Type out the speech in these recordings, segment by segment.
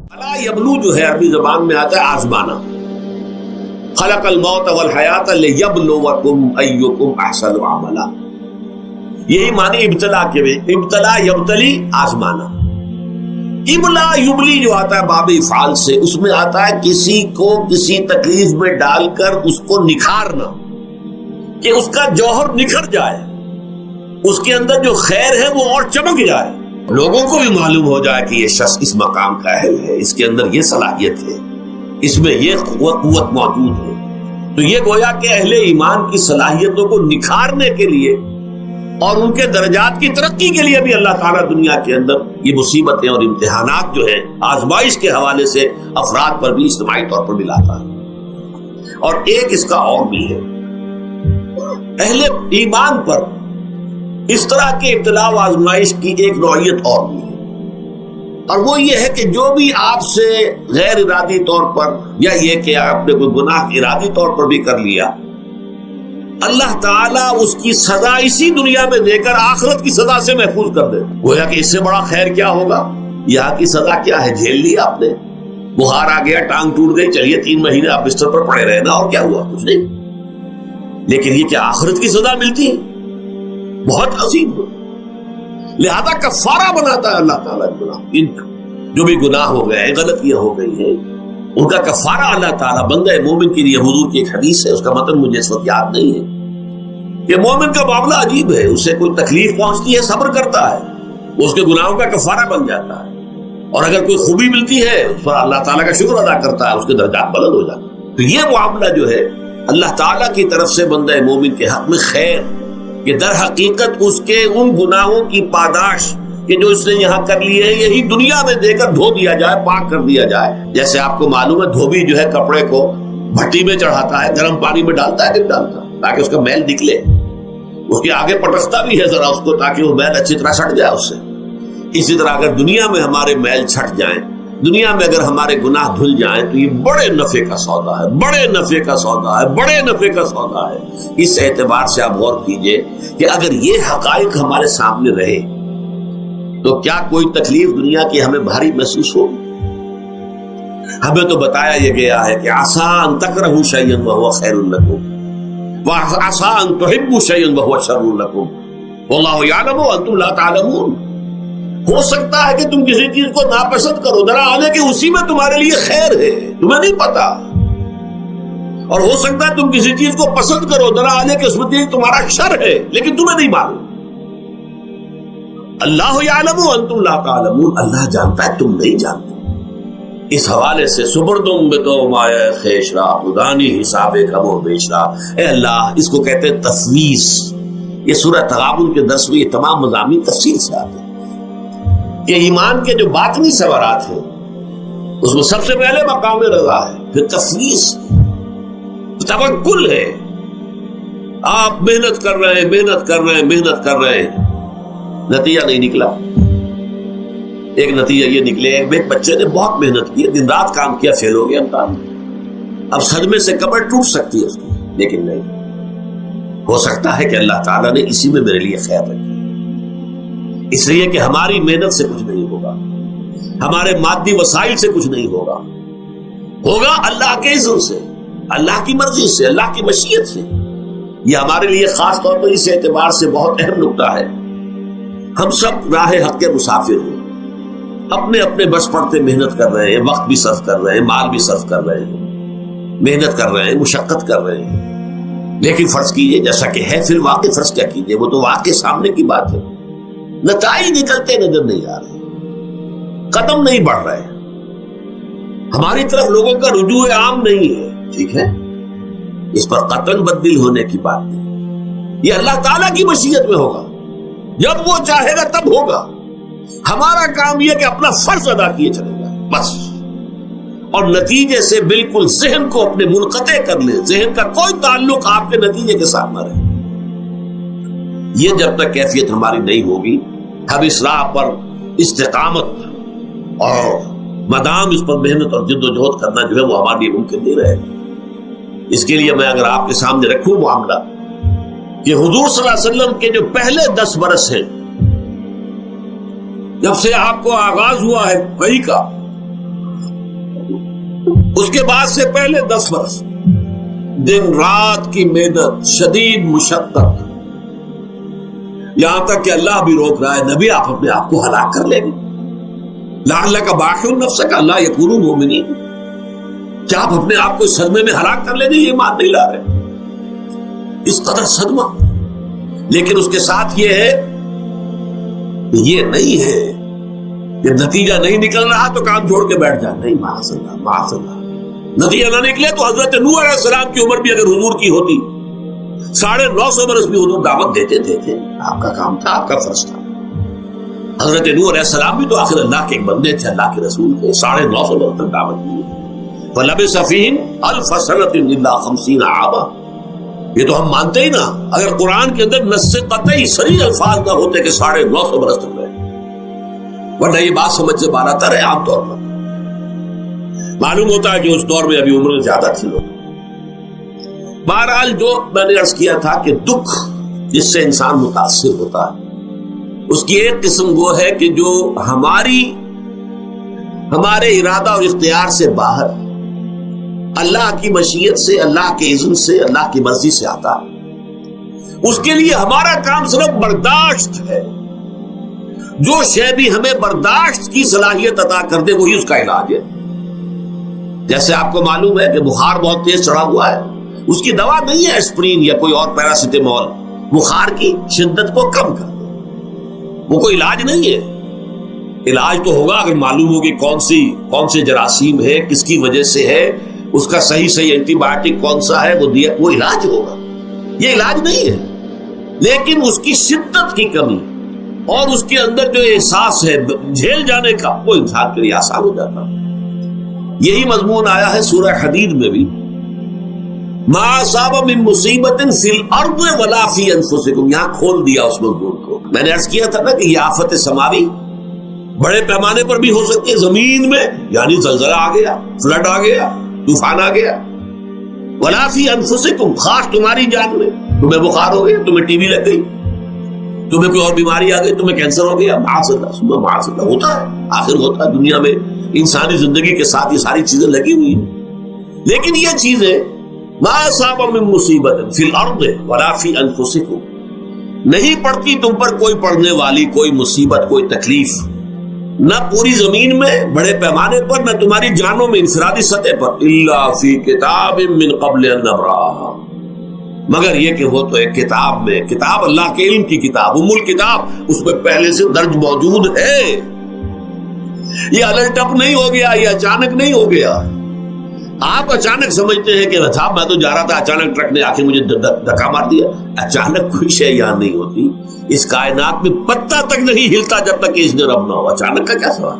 الا یبلو جو ہے عربی زبان میں آتا ہے آزمانا. خلق الموت والحیات لیبلوکم ایکم احسن عملا. یہی معنی ابتلا کے بھی. ابتلا یبتلی آزمانا. ابلا یبلی جو آتا ہے باب افعال سے، اس میں آتا ہے کسی کو کسی تکلیف میں ڈال کر اس کو نکھارنا، کہ اس کا جوہر نکھر جائے، اس کے اندر جو خیر ہے وہ اور چمک جائے، لوگوں کو بھی معلوم ہو جائے کہ یہ شخص اس مقام کا اہل ہے، اس کے اندر یہ صلاحیت ہے، اس میں یہ قوت موجود ہے. تو یہ گویا کہ اہل ایمان کی صلاحیتوں کو نکھارنے کے لیے اور ان کے درجات کی ترقی کے لیے بھی اللہ تعالیٰ دنیا کے اندر یہ مصیبتیں اور امتحانات جو ہیں آزمائش کے حوالے سے افراد پر بھی اجتماعی طور پر بھی لاتا ہے. اور ایک اس کا اور بھی ہے، اہل ایمان پر اس طرح کے ابتلاء و آزمائش کی ایک نوعیت اور بھی ہے، اور وہ یہ ہے کہ جو بھی آپ سے غیر ارادی طور پر، یا یہ کہ آپ نے کوئی گناہ ارادی طور پر بھی کر لیا، اللہ تعالیٰ اس کی سزا اسی دنیا میں دے کر آخرت کی سزا سے محفوظ کر دے. گویا کہ اس سے بڑا خیر کیا ہوگا؟ یہاں کی سزا کیا ہے؟ جھیل لی آپ نے، بخار آ گیا، ٹانگ ٹوٹ گئی، چلیے 3 مہینے آپ بستر پر پڑے رہے نا، اور کیا ہوا؟ کچھ نہیں. لیکن یہ کیا آخرت کی سزا ملتی ہے؟ بہت عظیم ہے. لہذا کفارہ بناتا ہے اللہ تعالیٰ گناہ، جو بھی گناہ ہو گئے ہیں، غلطیاں ہو گئی ہیں، ان کا کفارہ اللہ تعالیٰ بندہ مومن کے لیے. حضور کی ایک حدیث ہے، اس کا متن مجھے اس وقت یاد نہیں ہے، کہ مومن کا معاملہ عجیب ہے. اسے کوئی تکلیف پہنچتی ہے، صبر کرتا ہے، اس کے گناہوں کا کفارہ بن جاتا ہے، اور اگر کوئی خوبی ملتی ہے اس پر اللہ تعالیٰ کا شکر ادا کرتا ہے، اس کے درجات بلند ہو جاتے ہیں. تو یہ معاملہ جو ہے اللہ تعالیٰ کی طرف سے بندہ مومن کے حق میں خیر، کہ در حقیقت اس کے ان گناہوں کی پاداش کہ جو اس نے یہاں کر لیے ہیں، یہی دنیا میں دے کر دھو دیا جائے، پاک کر دیا جائے. جیسے آپ کو معلوم ہے دھوبی جو ہے کپڑے کو بھٹی میں چڑھاتا ہے، گرم پانی میں ڈالتا ہے کہ ڈالتا ہے تاکہ اس کا میل نکلے، اس کے آگے پٹکتا بھی ہے ذرا اس کو تاکہ وہ میل اچھی طرح چھٹ جائے اس سے. اسی طرح اگر دنیا میں ہمارے میل چھٹ جائیں، دنیا میں اگر ہمارے گناہ دھل جائیں، تو یہ بڑے نفع کا سودا ہے، بڑے نفع کا سودا ہے، بڑے نفع کا سودا ہے. اس اعتبار سے آپ غور کیجئے کہ اگر یہ حقائق ہمارے سامنے رہے تو کیا کوئی تکلیف دنیا کی ہمیں بھاری محسوس ہوگی؟ ہمیں تو بتایا یہ گیا ہے کہ عسیٰ ان تکرہوا شیئا وہو خیر لکم وعسیٰ ان تحبوا شیئا وہو شر لکم واللہ یعلم وانتم لا تعلمون. ہو سکتا ہے کہ تم کسی چیز کو ناپسند کرو، ذرا آنے کہ اسی میں تمہارے لیے خیر ہے، تمہیں نہیں پتا، اور ہو سکتا ہے تم کسی چیز کو پسند کرو، ذرا آنے کہ اس میں تمہارا شر ہے، لیکن تمہیں نہیں معلوم. اللہ یعلم وانتم لا تعلمون، اللہ جانتا ہے تم نہیں جانتے. اس حوالے سے سبردم بتو مایا خیشرا خدانی حساب کم و بیشرا. اے اللہ، اس کو کہتے ہیں تفویض. یہ سورہ تغابن کے درس میں یہ تمام مضامین تفصیل سے آتے ہیں کہ ایمان کے جو باطنی ثمرات ہیں اس میں سب سے پہلے مقام رضا ہے، پھر تفویض، توکل ہے. آپ محنت کر رہے ہیں، محنت کر رہے ہیں، محنت کر رہے ہیں، نتیجہ نہیں نکلا. ایک نتیجہ یہ نکلے، ایک بچے نے بہت محنت کی، دن رات کام کیا، فیل ہو گیا امتحان. اب صدمے سے کمر ٹوٹ سکتی ہے اس کی، لیکن نہیں، ہو سکتا ہے کہ اللہ تعالیٰ نے اسی میں میرے لیے خیر رکھی. اس لیے کہ ہماری محنت سے کچھ نہیں ہوگا، ہمارے مادی وسائل سے کچھ نہیں ہوگا، ہوگا اللہ کے اذن سے، اللہ کی مرضی سے، اللہ کی مشیت سے. یہ ہمارے لیے خاص طور پر اس اعتبار سے بہت اہم نکتہ ہے. ہم سب راہ حق کے مسافر ہیں، اپنے اپنے بس پڑتے محنت کر رہے ہیں، وقت بھی صرف کر رہے ہیں، مال بھی صرف کر رہے ہیں، محنت کر رہے ہیں، مشقت کر رہے ہیں. لیکن فرض کیجئے جیسا کہ ہے، پھر واقع فرض کیا کیجئے، وہ تو واقع سامنے کی بات ہے، نتائج نکلتے نظر نہیں آ رہے، قدم نہیں بڑھ رہے، ہماری طرف لوگوں کا رجوع عام نہیں ہے. ٹھیک ہے، اس پر قطعاً بدل ہونے کی بات نہیں، یہ اللہ تعالیٰ کی مشیت میں ہوگا، جب وہ چاہے گا تب ہوگا. ہمارا کام یہ کہ اپنا فرض ادا کیے چلے جائیں بس، اور نتیجے سے بالکل ذہن کو اپنے منقطع کر لیں، ذہن کا کوئی تعلق آپ کے نتیجے کے ساتھ نہ رہے. یہ جب تک کیفیت ہماری نہیں ہوگی، ہم اس راہ پر استقامت اور مدام اس پر محنت اور جد و جہد کرنا جو ہے وہ ہمارے لیے ممکن نہیں رہے گا. اس کے لیے میں اگر آپ کے سامنے رکھوں معاملہ کہ حضور صلی اللہ علیہ وسلم کے جو پہلے 10 برس ہیں، جب سے آپ کو آغاز ہوا ہے وحی کا، اس کے بعد سے پہلے 10 برس دن رات کی محنت، شدید مشقت، یہاں تک کہ اللہ بھی روک رہا ہے نبی آپ اپنے آپ کو ہلاک کر لیں گے، لعلک باخع نفسک الا یکونوا مؤمنین، کیا آپ اپنے آپ کو اس صدمے میں ہلاک کر لیں گے؟ یہ مان نہیں لا رہے، اس قدر صدمہ۔ لیکن اس کے ساتھ یہ ہے، یہ نہیں ہے کہ نتیجہ نہیں نکل رہا تو کام چھوڑ کے بیٹھ جائے، نہیں، معاذ اللہ معاذ اللہ، نتیجہ نہ نکلے تو حضرت نوح علیہ السلام کی عمر بھی اگر حضور کی ہوتی 950 برس بھی حضور دعوت دیتے تھے، آپ کا کام تھا، آپ کا فرض تھا۔ حضرت نوح علیہ السلام بھی تو آخر اللہ کے ایک بندے تھے، اللہ کے رسول تھے، 950 برس تک دعوت دی، فَلَبِثَ فِيهِمْ أَلْفَ سَنَةٍ إِلَّا 50 عَامًا، یہ تو ہم مانتے ہی نا، اگر قرآن کے اندر نص قطعی صریح الفاظ نہ ہوتے کہ 950 برس تک رہے، ورنہ یہ بات سمجھ سے باہر آتا رہے۔ عام طور پر معلوم ہوتا ہے کہ اس دور میں ابھی عمر زیادہ تھی لوگ۔ بہرحال جو میں نے عرض کیا تھا کہ دکھ جس سے انسان متاثر ہوتا ہے، اس کی ایک قسم وہ ہے کہ جو ہمارے ارادہ اور اختیار سے باہر، اللہ کی مشیت سے، اللہ کے اذن سے، اللہ کی مرضی سے آتا ہے، اس کے لیے ہمارا کام صرف برداشت ہے۔ جو شے بھی ہمیں برداشت کی صلاحیت عطا کر دے وہی اس کا علاج ہے۔ جیسے آپ کو معلوم ہے کہ بخار بہت تیز چڑھا ہوا ہے، اس کی دوا نہیں ہے اسپرین یا کوئی اور پیراسیٹامول، بخار کی شدت کو کم کر دے، وہ کوئی علاج نہیں ہے۔ علاج تو ہوگا اگر معلوم ہو کہ کون سے جراثیم ہے، کس کی وجہ سے ہے، اس کا صحیح اینٹی بایوٹک کون سا ہے، وہ دیا، وہ علاج ہوگا۔ یہ علاج نہیں ہے، لیکن اس کی شدت کی کمی اور اس کے اندر جو احساس ہے جھیل جانے کا، وہ انسان کے لیے آسان ہو جاتا۔ یہی مضمون آیا ہے سورہ حدید میں بھی، ما اصاب من مصیبت فی الارض ولا فی انفسکم، یہاں کھول دیا اس مضمون کو۔ میں نے عرض کیا تھا نا کہ یہ آفت سماوی بڑے پیمانے پر بھی ہو سکتی ہے، زمین میں یعنی زلزلہ آ گیا، فلڈ آ گیا، طوفان آ گیا، ولا فی انفسکم، خاص تمہاری جان میں، تمہیں بخار ہو گیا، تمہیں ٹی بی لگ گئی، تمہیں کوئی اور بیماری آ گئی، تمہیں کینسر ہو گیا، معاذ اللہ ہوتا ہے، آخر ہوتا ہے، دنیا میں انسانی زندگی کے ساتھ یہ ساری چیزیں لگی ہوئی ہیں۔ لیکن یہ چیزیں ما اصاب من مصیبت فی الارض ولا فی انفسکم، نہیں پڑتی تم پر کوئی پڑنے والی کوئی مصیبت، کوئی تکلیف، نہ پوری زمین میں بڑے پیمانے پر، نہ تمہاری جانوں میں انفرادی سطح پر، الا فی کتاب من قبل ان نبرأھا، مگر یہ کہ وہ تو ایک کتاب میں، کتاب اللہ کے علم کی کتاب، ام الکتاب، اس میں پہلے سے درج موجود ہے۔ یہ الٹ اپ نہیں ہو گیا، یہ اچانک نہیں ہو گیا۔ آپ اچانک سمجھتے ہیں کہ صاحب میں تو جا رہا تھا، اچانک ٹرک نے آ کے مجھے دھکا مار دیا۔ اچانک کوئی شے یہاں نہیں ہوتی، اس کائنات میں پتہ تک نہیں ہلتا جب تک کہ اس نے رب نہ ہو۔ اچانک کا کیا سوال؟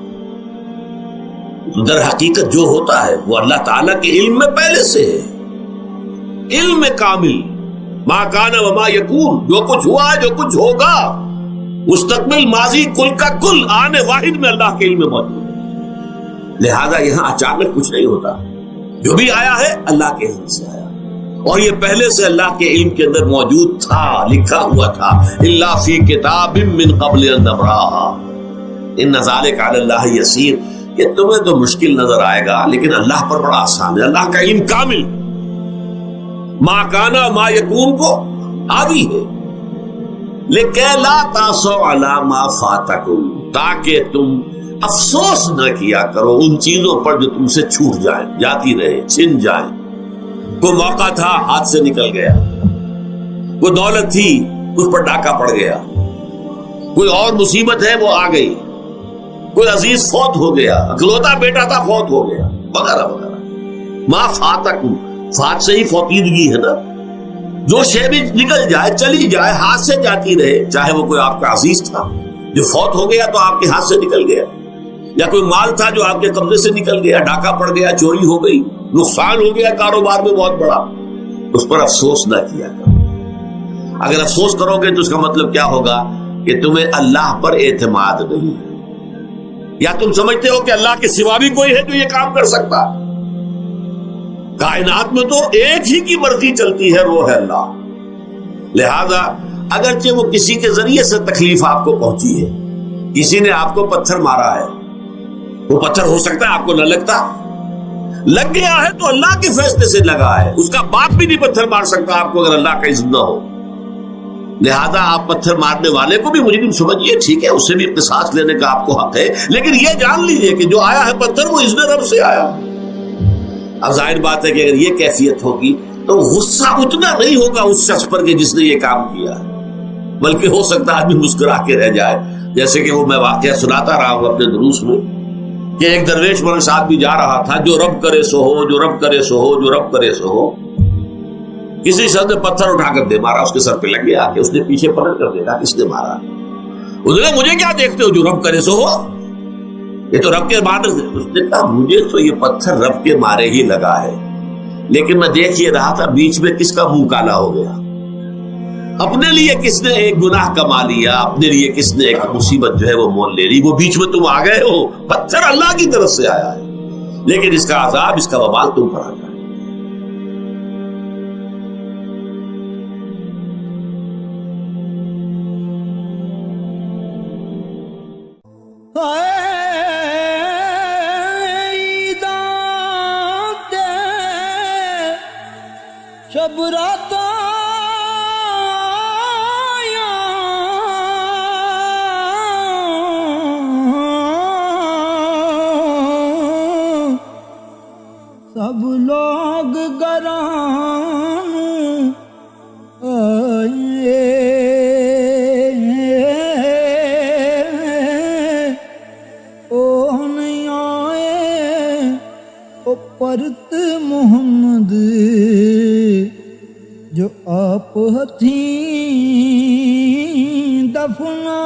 در حقیقت جو ہوتا ہے وہ اللہ تعالیٰ کے علم میں پہلے سے ہے، علم کامل، ما کان وما یکون، جو کچھ ہوا ہے، جو کچھ ہوگا، مستقبل، ماضی، کل کا کل، آنے واحد میں اللہ کے علم میں موجود ہے۔ لہذا یہاں اچانک کچھ نہیں ہوتا، جو بھی آیا ہے اللہ کے علم سے آیا، اور یہ پہلے سے اللہ کے علم کے اندر موجود تھا، لکھا ہوا تھا، الا فی کتاب من قبل ان نبرأھا ان ذلک علی اللہ یسیر۔ یہ تمہیں تو مشکل نظر آئے گا لیکن اللہ پر بڑا آسان ہے، اللہ کا علم کامل، ما کانا ما یکون کو آدھی ہے، لیکن لا تاسوا علی ما فاتکم، تاکہ تم افسوس نہ کیا کرو ان چیزوں پر جو تم سے چھوٹ جائیں، جاتی رہے، چھن جائیں۔ کوئی موقع تھا ہاتھ سے نکل گیا، کوئی دولت تھی اس پر ڈاکہ پڑ گیا، کوئی اور مصیبت ہے وہ آ گئی، کوئی عزیز فوت ہو گیا، اکلوتا بیٹا تھا فوت ہو گیا، وغیرہ وغیرہ۔ ما فاتکم، فات سے ہی فوتیدگی ہے نا، جو شے بھی نکل جائے، چلی جائے، ہاتھ سے جاتی رہے، چاہے وہ کوئی آپ کا عزیز تھا جو فوت ہو گیا تو آپ کے ہاتھ سے نکل گیا، یا کوئی مال تھا جو آپ کے قبضے سے نکل گیا، ڈاکہ پڑ گیا، چوری ہو گئی، نقصان ہو گیا کاروبار میں بہت بڑا، اس پر افسوس نہ کیا کرو۔ اگر افسوس کرو گے تو اس کا مطلب کیا ہوگا کہ تمہیں اللہ پر اعتماد نہیں ہے، یا تم سمجھتے ہو کہ اللہ کے سوا بھی کوئی ہے جو یہ کام کر سکتا۔ کائنات میں تو ایک ہی کی مرضی چلتی ہے، وہ ہے اللہ۔ لہذا اگرچہ وہ کسی کے ذریعے سے تکلیف آپ کو پہنچی ہے، کسی نے آپ کو پتھر مارا ہے، وہ پتھر ہو سکتا ہے آپ کو نہ لگتا، لگ گیا ہے تو اللہ کے فیصلے سے لگا ہے، اس کا باپ بھی نہیں پتھر مار سکتا آپ کو اگر اللہ کا اذن نہ ہو. لہذا آپ پتھر مارنے والے کو بھی مجرم سمجھیے، ٹھیک ہے، اس سے بھی قصاص لینے کا آپ کو حق ہے، لیکن یہ جان لیجیے کہ جو آیا ہے پتھر وہ اذن رب سے آیا. اب ظاہر بات ہے کہ اگر یہ کیفیت ہوگی تو غصہ اتنا نہیں ہوگا اس شخص پر کہ جس نے یہ کام کیا ہے، بلکہ ہو سکتا ہے آدمی مسکرا کے رہ جائے. جیسے کہ وہ میں واقعہ سناتا رہا ہوں اپنے دروس میں کہ ایک درویش میرے ساتھ بھی جا رہا تھا، جو رب کرے سو ہو، جو رب کرے سو ہو، جو رب کرے سو ہو. کسی شخص نے پتھر اٹھا کر دے مارا، اس کے سر پہ لگ گیا کہ اس نے پیچھے پلٹ کر دیکھا کس نے مارا. اس نے کہا مجھے کیا دیکھتے ہو، جو رب کرے سو ہو، یہ تو رب کے مارے. اس نے کہا مجھے تو یہ پتھر رب کے مارے ہی لگا ہے، لیکن میں دیکھ یہ رہا تھا بیچ میں کس کا منہ کالا ہو گیا، اپنے لیے کس نے ایک گناہ کما لیا، اپنے لیے کس نے ایک مصیبت جو ہے وہ مول لے لی، وہ بیچ میں تم آ گئے ہو. پتھر اللہ کی طرف سے آیا ہے، لیکن اس کا عذاب، اس کا وبال تم پر آ جائے. شب رات سب لوگ گران آئے، او نہیں آئے او پرت محمد جو آپ ہتھیں دفنا